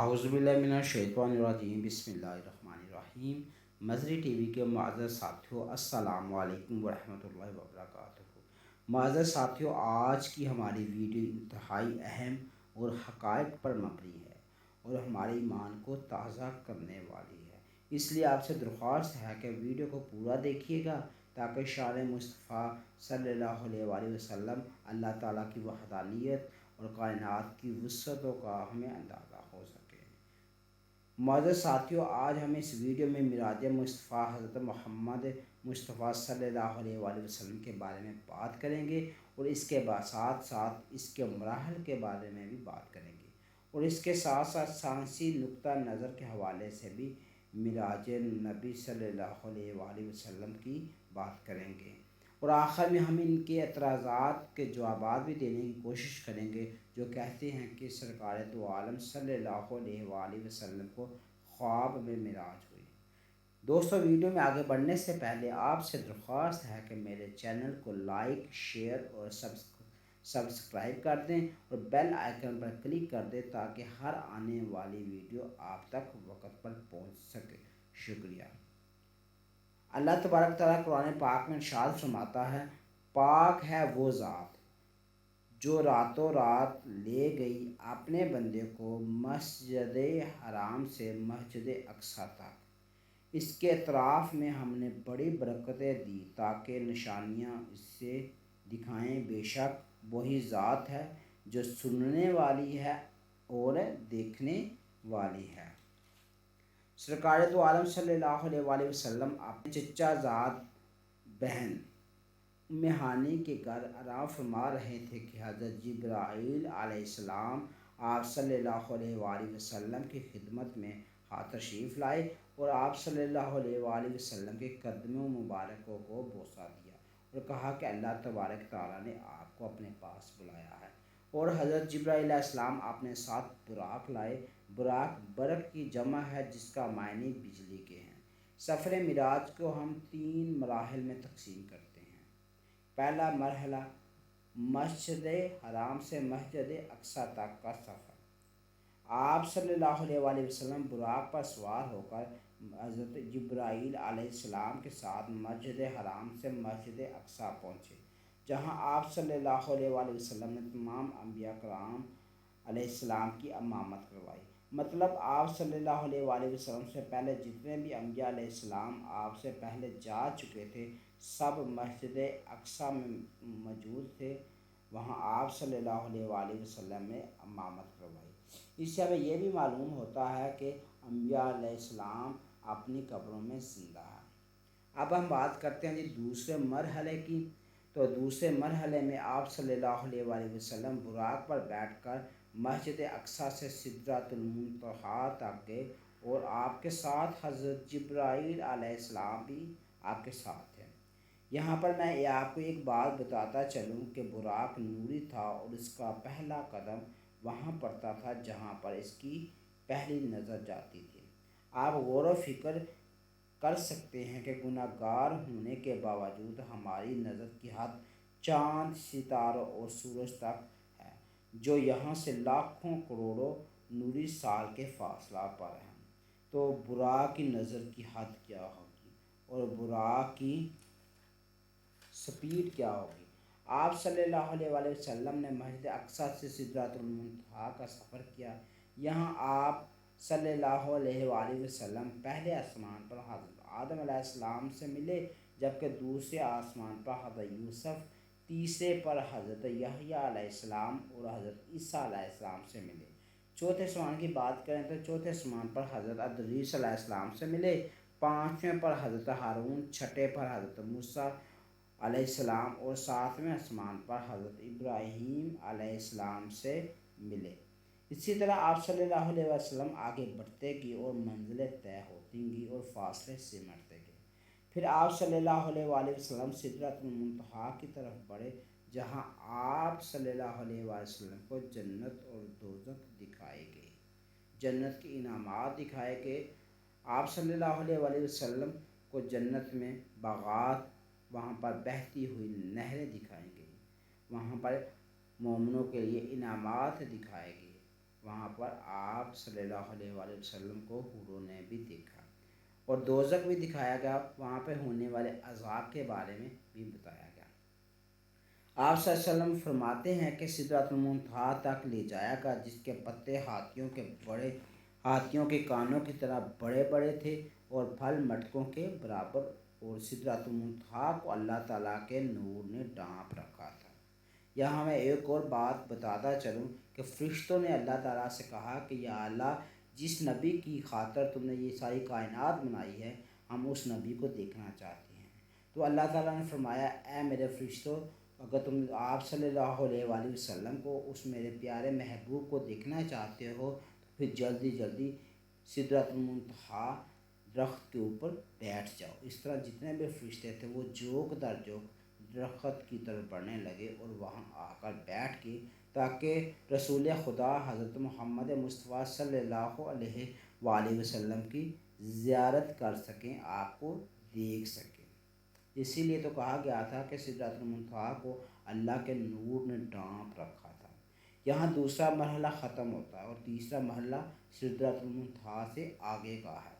اعوذ باللہ من الشیطان الرجیم، بسم اللہ الرحمن الرحیم۔ مظری ٹی وی کے معزز ساتھیوں، السلام علیکم ورحمۃ اللہ وبرکاتہ۔ معزز ساتھیوں، آج کی ہماری ویڈیو انتہائی اہم اور حقائق پر مبنی ہے اور ہمارے ایمان کو تازہ کرنے والی ہے۔ اس لیے آپ سے درخواست ہے کہ ویڈیو کو پورا دیکھیے گا تاکہ شان مصطفیٰ صلی اللہ علیہ وآلہ وسلم، اللہ تعالیٰ کی وحدانیت اور کائنات کی وسعتوں کا ہمیں اندازہ ہو سکے۔ معزز ساتھیوں، آج ہم اس ویڈیو میں میراج مصطفیٰ حضرت محمد مصطفیٰ صلی اللہ علیہ وآلہ وسلم کے بارے میں بات کریں گے اور اس کے ساتھ ساتھ اس کے مراحل کے بارے میں بھی بات کریں گے اور اس کے ساتھ ساتھ سائنسی نقطہ نظر کے حوالے سے بھی میراج نبی صلی اللہ علیہ وآلہ وسلم کی بات کریں گے اور آخر میں ہم ان کے اعتراضات کے جوابات بھی دینے کی کوشش کریں گے جو کہتے ہیں کہ سرکار دو عالم صلی اللہ علیہ وآلہ وسلم کو خواب میں معراج ہوئی۔ دوستو، ویڈیو میں آگے بڑھنے سے پہلے آپ سے درخواست ہے کہ میرے چینل کو لائک، شیئر اور سبسکرائب کر دیں اور بیل آئیکن پر کلک کر دیں تاکہ ہر آنے والی ویڈیو آپ تک وقت پر پہنچ سکے۔ شکریہ۔ اللہ تبارک تعالیٰ قرآن پاک میں ارشاد فرماتا ہے، پاک ہے وہ ذات جو راتوں رات لے گئی اپنے بندے کو مسجد حرام سے مسجد اقصی تک۔ اس کے اطراف میں ہم نے بڑی برکتیں دی تاکہ نشانیاں اس سے دکھائیں۔ بے شک وہی ذات ہے جو سننے والی ہے اور دیکھنے والی ہے۔ سرکار دو عالم صلی اللہ علیہ وآلہ وسلم اپنے چچا زاد بہن ام ہانی کے گھر آرام فرما رہے تھے کہ حضرت جبرائیل علیہ السلام آپ صلی اللہ علیہ وآلہ وسلم کی خدمت میں تشریف لائے اور آپ صلی اللہ علیہ وآلہ وسلم کے قدموں مبارکوں کو بوسہ دیا اور کہا کہ اللہ تبارک تعالیٰ نے آپ کو اپنے پاس بلایا ہے۔ اور حضرت جبرائیل علیہ السلام اپنے ساتھ براق لائے۔ براق برق کی جمع ہے جس کا معنی بجلی کے ہیں۔ سفر معراج کو ہم 3 مراحل میں تقسیم کرتے ہیں۔ پہلا مرحلہ مسجد حرام سے مسجد اقصی تک کا سفر۔ آپ صلی اللہ علیہ وآلہ وسلم براق پر سوار ہو کر حضرت جبرائیل علیہ السلام کے ساتھ مسجد حرام سے مسجد اقصی پہنچے، جہاں آپ صلی اللہ علیہ وآلہ وسلم نے تمام انبیاء کرام علیہ السلام کی امامت کروائی۔ مطلب آپ صلی اللہ علیہ وآلہ وسلم سے پہلے جتنے بھی انبیاء علیہ السلام آپ سے پہلے جا چکے تھے سب مسجد اقصی میں موجود تھے، وہاں آپ صلی اللہ علیہ وآلہ وسلم نے امامت کروائی۔ اس سے ہمیں یہ بھی معلوم ہوتا ہے کہ انبیاء علیہ السلام اپنی قبروں میں زندہ ہیں۔ اب ہم بات کرتے ہیں دوسرے مرحلے کی۔ تو دوسرے مرحلے میں آپ صلی اللہ علیہ وآلہ وسلم براق پر بیٹھ کر مسجد اقصی سے سدرۃ المنتہا تک گئے اور آپ کے ساتھ حضرت جبرائیل علیہ السلام بھی آپ کے ساتھ ہیں۔ یہاں پر میں آپ کو ایک بات بتاتا چلوں کہ براق نوری تھا اور اس کا پہلا قدم وہاں پڑتا تھا جہاں پر اس کی پہلی نظر جاتی تھی۔ آپ غور و فکر کر سکتے ہیں کہ گناہ گار ہونے کے باوجود ہماری نظر کی حد چاند، ستاروں اور سورج تک ہے جو یہاں سے لاکھوں کروڑوں نوری سال کے فاصلہ پر ہیں۔ تو براق کی نظر کی حد کیا ہوگی اور براق کی سپیڈ کیا ہوگی۔ آپ صلی اللہ علیہ وآلہ وسلم نے مسجد اقصی سے سدرۃ المنتہا کا سفر کیا۔ یہاں آپ صلی اللہ علیہ وآلہ وسلم پہلے آسمان پر حضرت آدم علیہ السلام سے ملے، جبکہ دوسرے آسمان پر حضرت یوسف، تیسرے پر حضرت یحییٰ علیہ السلام اور حضرت عیسیٰ علیہ السلام سے ملے۔ چوتھے آسمان کی بات کریں تو چوتھے آسمان پر حضرت ادریس علیہ السلام سے ملے، پانچویں پر حضرت ہارون، چھٹے پر حضرت موسیٰ علیہ السلام اور ساتویں آسمان پر حضرت ابراہیم علیہ السلام سے ملے۔ اسی طرح آپ صلی اللہ علیہ وسلم آگے بڑھتے گئے اور منزلیں طے ہوتی گئیں اور فاصلے سمٹتے گئے۔ پھر آپ صلی اللہ علیہ وآلہ وسلم سدرۃ المنتہا کی طرف بڑھے، جہاں آپ صلی اللہ علیہ وآلہ وسلم کو جنت اور دوزخ دکھائے گئے، جنت کے انعامات دکھائے گئے۔ آپ صلی اللہ علیہ وآلہ وسلم کو جنت میں باغات، وہاں پر بہتی ہوئی نہریں دکھائی گئی، وہاں پر مومنوں کے لیے انعامات دکھائے گئے وہاں پر آپ صلی اللہ علیہ وآلہ وسلم کو حوروں نے بھی دیکھا، اور دوزخ بھی دکھایا گیا، وہاں پہ ہونے والے عذاب کے بارے میں بھی بتایا گیا۔ آپ صلی اللہ علیہ وسلم فرماتے ہیں کہ سدرۃ المنتہا تک لے جایا گیا، جس کے پتے ہاتھیوں کے کانوں کی طرح بڑے بڑے تھے اور پھل مٹکوں کے برابر، اور سدرۃ المنتہا کو اللہ تعالیٰ کے نور نے ڈھانپ رکھا تھا۔ یہاں میں ایک اور بات بتاتا چلوں کہ فرشتوں نے اللہ تعالیٰ سے کہا کہ یا اللہ، جس نبی کی خاطر تم نے یہ ساری کائنات بنائی ہے، ہم اس نبی کو دیکھنا چاہتے ہیں۔ تو اللہ تعالیٰ نے فرمایا، اے میرے فرشتوں، اگر تم آپ صلی اللہ علیہ وآلہ وسلم کو، اس میرے پیارے محبوب کو دیکھنا چاہتے ہو، تو پھر جلدی جلدی سدرۃ المنتہا درخت کے اوپر بیٹھ جاؤ۔ اس طرح جتنے بھی فرشتے تھے وہ جوک در جوک درخت کی طرف بڑھنے لگے اور وہاں آ کر بیٹھ کے، تاکہ رسول خدا حضرت محمد مصطفیٰ صلی اللہ علیہ وآلہ وسلم کی زیارت کر سکیں، آپ کو دیکھ سکیں۔ اسی لیے تو کہا گیا تھا کہ سدرۃ المنتہا کو اللہ کے نور نے ڈھانپ رکھا تھا۔ یہاں دوسرا مرحلہ ختم ہوتا ہے اور تیسرا مرحلہ سدرۃ المنتہا سے آگے کا ہے۔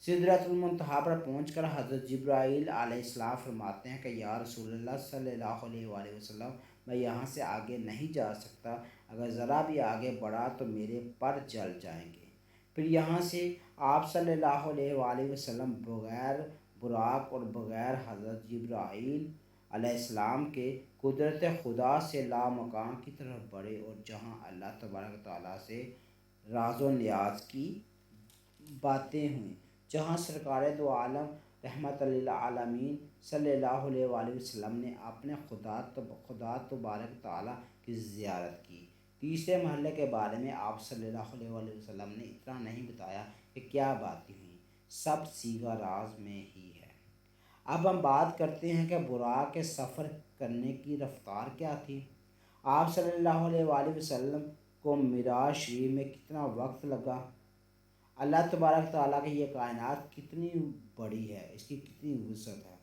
سدرۃ المنتہا پر پہنچ کر حضرت جبرائیل علیہ السلام فرماتے ہیں کہ یا رسول اللہ صلی اللہ علیہ وآلہ وسلم، میں یہاں سے آگے نہیں جا سکتا، اگر ذرا بھی آگے بڑھا تو میرے پر جل جائیں گے۔ پھر یہاں سے آپ صلی اللہ علیہ وآلہ وسلم بغیر براق اور بغیر حضرت جبرائیل علیہ السلام کے قدرت خدا سے لامکان کی طرف بڑھے، اور جہاں اللہ تبارک تعالیٰ سے راز و نیاز کی باتیں ہوئیں، جہاں سرکار دو عالم رحمت للعالمین صلی اللہ علیہ وآلہ وسلم نے اپنے خدا تبارک تعالیٰ کی زیارت کی۔ تیسرے مرحلے کے بارے میں آپ صلی اللہ علیہ وآلہ وسلم نے اتنا نہیں بتایا کہ کیا باتیں ہوئیں، سب صیغہ راز میں ہی ہے۔ اب ہم بات کرتے ہیں کہ براق کے سفر کرنے کی رفتار کیا تھی۔ آپ صلی اللہ علیہ وآلہ وسلم کو معراج شریف میں کتنا وقت لگا؟ اللہ تبارک تعالیٰ کی یہ کائنات کتنی بڑی ہے، اس کی کتنی وسعت ہے۔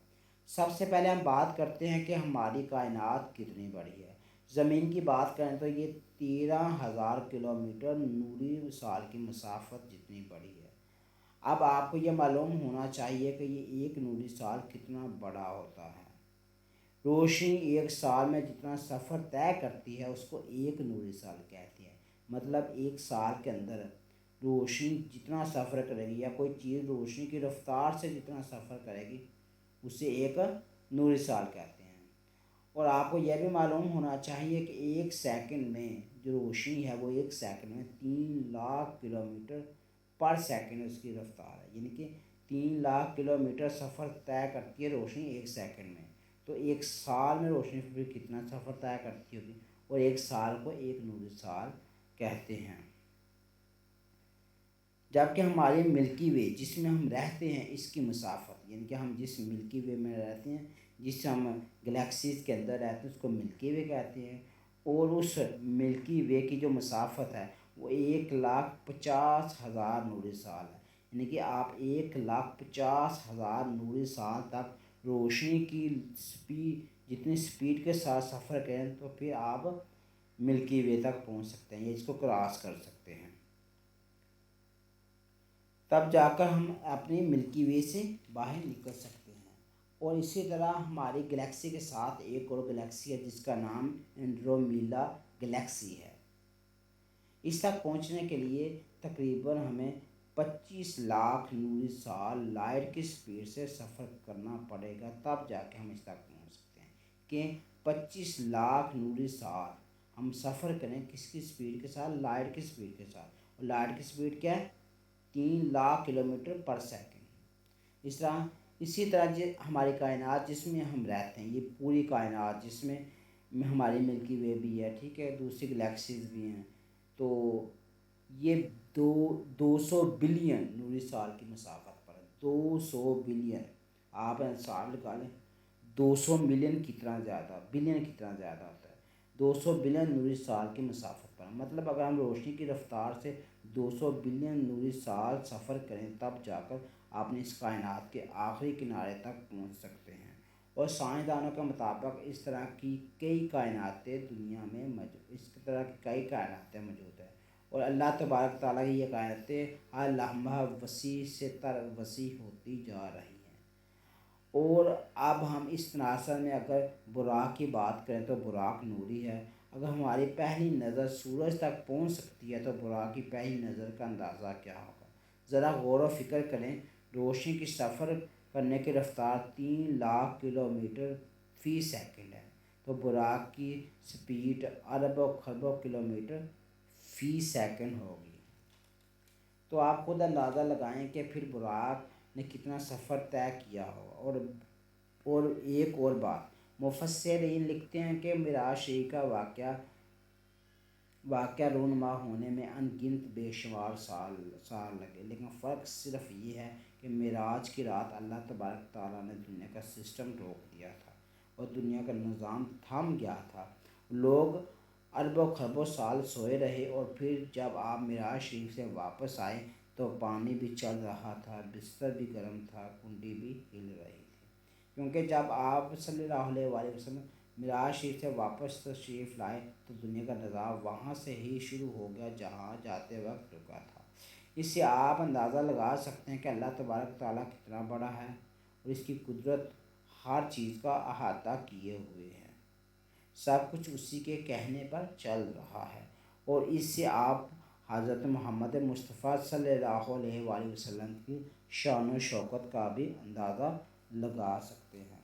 سب سے پہلے ہم بات کرتے ہیں کہ ہماری کائنات کتنی بڑی ہے۔ زمین کی بات کریں تو یہ 13,000 کلومیٹر نوری سال کی مسافت جتنی بڑی ہے۔ اب آپ کو یہ معلوم ہونا چاہیے کہ یہ ایک نوری سال کتنا بڑا ہوتا ہے۔ روشنی ایک سال میں جتنا سفر طے کرتی ہے اس کو ایک نوری سال کہتے ہیں۔ مطلب ایک سال کے اندر روشنی جتنا سفر کرے گی، یا کوئی چیز روشنی کی رفتار سے جتنا سفر کرے گی، اسے ایک نوری سال کہتے ہیں۔ اور آپ کو یہ بھی معلوم ہونا چاہیے کہ ایک سیکنڈ میں جو روشنی ہے وہ ایک سیکنڈ میں 3,00,000 کلومیٹر پر سیکنڈ اس کی رفتار ہے، یعنی کہ 3,00,000 کلومیٹر سفر طے کرتی ہے روشنی ایک سیکنڈ میں۔ تو ایک سال میں روشنی پھر کتنا سفر طے کرتی ہوگی، اور ایک سال کو ایک نوری سال کہتے ہیں۔ جبکہ ہماری ملکی وے جس میں ہم رہتے ہیں، اس کی مسافت، یعنی کہ ہم جس ملکی وے میں رہتے ہیں، جس ہم گلیکسیز کے اندر رہتے ہیں، اس کو ملکی وے کہتے ہیں، اور اس ملکی وے کی جو مسافت ہے وہ 1,50,000 نوری سال ہے۔ یعنی کہ آپ 1,50,000 نوری سال تک روشنی کی جتنی سپیڈ کے ساتھ سفر کریں تو پھر آپ ملکی وے تک پہنچ سکتے ہیں، یا اس کو کراس کر سکتے ہیں، تب جا کر ہم اپنی ملکی وے سے باہر نکل سکتے ہیں۔ اور اسی طرح ہماری گلیکسی کے ساتھ ایک اور گلیکسی ہے جس کا نام اینڈرومیڈا گلیکسی ہے۔ اس تک پہنچنے کے لیے تقریباً ہمیں 25 لاکھ نوری سال لائٹ کی سپیڈ سے سفر کرنا پڑے گا، تب جا کے ہم اس تک پہنچ سکتے ہیں۔ کہ 25 لاکھ نوری سال ہم سفر کریں کس کی سپیڈ کے ساتھ؟ لائٹ کی سپیڈ کے ساتھ، اور لائٹ کی سپیڈ کیا ہے؟ 3,00,000 کلومیٹر پر سیکنڈ۔ اسی طرح ہماری کائنات جس میں ہم رہتے ہیں، یہ پوری کائنات جس میں ہماری ملکی وے بھی ہے، ٹھیک ہے، دوسری گلیکسیز بھی ہیں، تو یہ 200 بلین نوری سال کی مسافت پر ہے۔ 200 بلین، آپ حساب لگا لیں، 200 ملین کتنا زیادہ، بلین کتنا زیادہ ہوتا ہے، 200 بلین نوری سال کی مسافت پر۔ مطلب اگر ہم روشنی کی رفتار سے 200 بلین نوری سال سفر کریں تب جا کر آپ نے اس کائنات کے آخری کنارے تک پہنچ سکتے ہیں۔ اور سائنسدانوں کے مطابق اس طرح کی کئی کائناتیں دنیا میں موجود ہیں۔ اور اللہ تبارک تعالیٰ کی یہ کائناتیں ہر لمحہ وسیع سے تر وسیع ہوتی جا رہی ہیں۔ اور اب ہم اس تناسب میں اگر براق کی بات کریں تو براق نوری ہے۔ اگر ہماری پہلی نظر سورج تک پہنچ سکتی ہے تو براق کی پہلی نظر کا اندازہ کیا ہوگا؟ ذرا غور و فکر کریں، روشنی کی سفر کرنے کی رفتار 3 لاکھ کلومیٹر فی سیکنڈ ہے، تو براق کی سپیڈ اربوں خربوں کلومیٹر فی سیکنڈ ہوگی۔ تو آپ خود اندازہ لگائیں کہ پھر براق نے کتنا سفر طے کیا ہوگا۔ اور ایک اور بات، مفسرین لکھتے ہیں کہ معراج شریف کا واقعہ رونما ہونے میں ان گنت بے شمار سال لگے، لیکن فرق صرف یہ ہے کہ معراج کی رات اللہ تبارک تعالیٰ نے دنیا کا سسٹم روک دیا تھا اور دنیا کا نظام تھم گیا تھا۔ لوگ اربوں خربوں سال سوئے رہے، اور پھر جب آپ معراج شریف سے واپس آئے تو پانی بھی چل رہا تھا، بستر بھی گرم تھا، کنڈی بھی ہل رہی تھی، کیونکہ جب آپ صلی اللہ علیہ وسلم معراج شریف سے واپس تشریف لائے تو دنیا کا نظام وہاں سے ہی شروع ہو گیا جہاں جاتے وقت رکا تھا۔ اس سے آپ اندازہ لگا سکتے ہیں کہ اللہ تبارک تعالیٰ کتنا بڑا ہے اور اس کی قدرت ہر چیز کا احاطہ کیے ہوئے ہے، سب کچھ اسی کے کہنے پر چل رہا ہے۔ اور اس سے آپ حضرت محمد مصطفیٰ صلی اللہ علیہ وسلم کی شان و شوکت کا بھی اندازہ لگا سکتے ہیں۔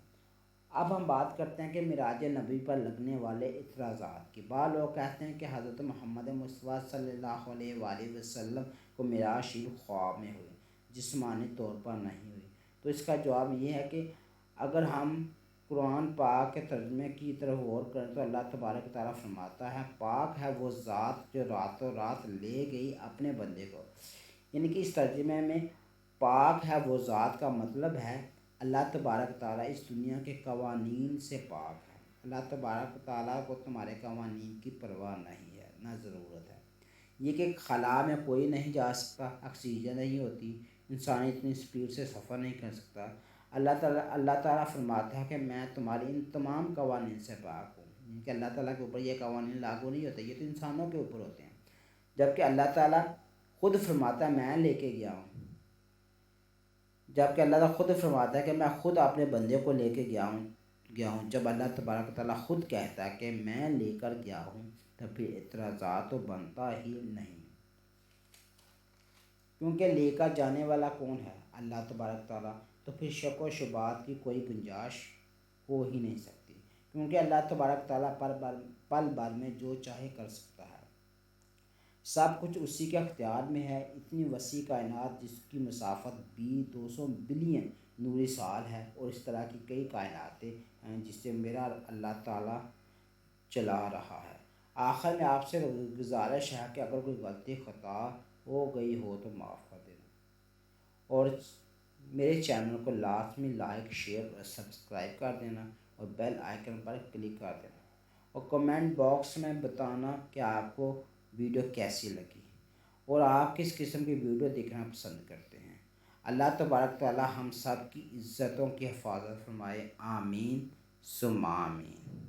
اب ہم بات کرتے ہیں کہ معراج نبی پر لگنے والے اعتراضات کی۔ بعض لوگ کہتے ہیں کہ حضرت محمد مصطفیٰ صلی اللہ علیہ وسلم کو معراج شریف خواب میں ہوئی، جسمانی طور پر نہیں ہوئی۔ تو اس کا جواب یہ ہے کہ اگر ہم قرآن پاک کے ترجمے کی طرف غور کریں تو اللہ تبارک تعالیٰ فرماتا ہے، پاک ہے وہ ذات جو راتوں رات لے گئی اپنے بندے کو۔ یعنی کہ اس ترجمے میں پاک ہے وہ ذات کا مطلب ہے اللہ تبارک تعالیٰ اس دنیا کے قوانین سے پاک ہے۔ اللہ تبارک تعالیٰ کو تمہارے قوانین کی پرواہ نہیں ہے، نہ ضرورت ہے۔ یہ کہ خلا میں کوئی نہیں جا سکتا، آکسیجن نہیں ہوتی، انسان اتنی سپیڈ سے سفر نہیں کر سکتا۔ اللہ تعالیٰ فرماتا ہے کہ میں تمہاری ان تمام قوانین سے پاک ہوں، کہ اللہ تعالیٰ کے اوپر یہ قوانین لاگو نہیں ہوتے، یہ تو انسانوں کے اوپر ہوتے ہیں۔ جبکہ اللہ تعالیٰ خود فرماتا ہے میں لے کے گیا ہوں، جبکہ اللہ تعالیٰ خود فرماتا ہے کہ میں خود اپنے بندے کو لے کے گیا ہوں۔ جب اللہ تبارک تعالیٰ خود کہتا ہے کہ میں لے کر گیا ہوں تو پھر اعتراضات تو بنتا ہی نہیں، کیونکہ لے کر جانے والا کون ہے؟ اللہ تبارک تعالیٰ۔ تو پھر شک و شبہات کی کوئی گنجائش ہو ہی نہیں سکتی، کیونکہ اللہ تبارک تعالیٰ پل بھر میں جو چاہے کر سکتا ہے، سب کچھ اسی کے اختیار میں ہے۔ اتنی وسیع کائنات جس کی مسافت بھی 200 بلین نوری سال ہے، اور اس طرح کی کئی کائناتیں ہیں جسے میرا اللہ تعالیٰ چلا رہا ہے۔ آخر میں آپ سے گزارش ہے کہ اگر کوئی غلطی خطا ہو گئی ہو تو معاف کر دینا، اور میرے چینل کو لازمی لائک شیئر اور سبسکرائب کر دینا، اور بیل آئیکن پر کلک کر دینا، اور کمنٹ باکس میں بتانا کہ آپ کو ویڈیو کیسی لگی اور آپ کس قسم کی ویڈیو دیکھنا پسند کرتے ہیں۔ اللہ تبارک تعالیٰ ہم سب کی عزتوں کی حفاظت فرمائے، آمین ثم آمین۔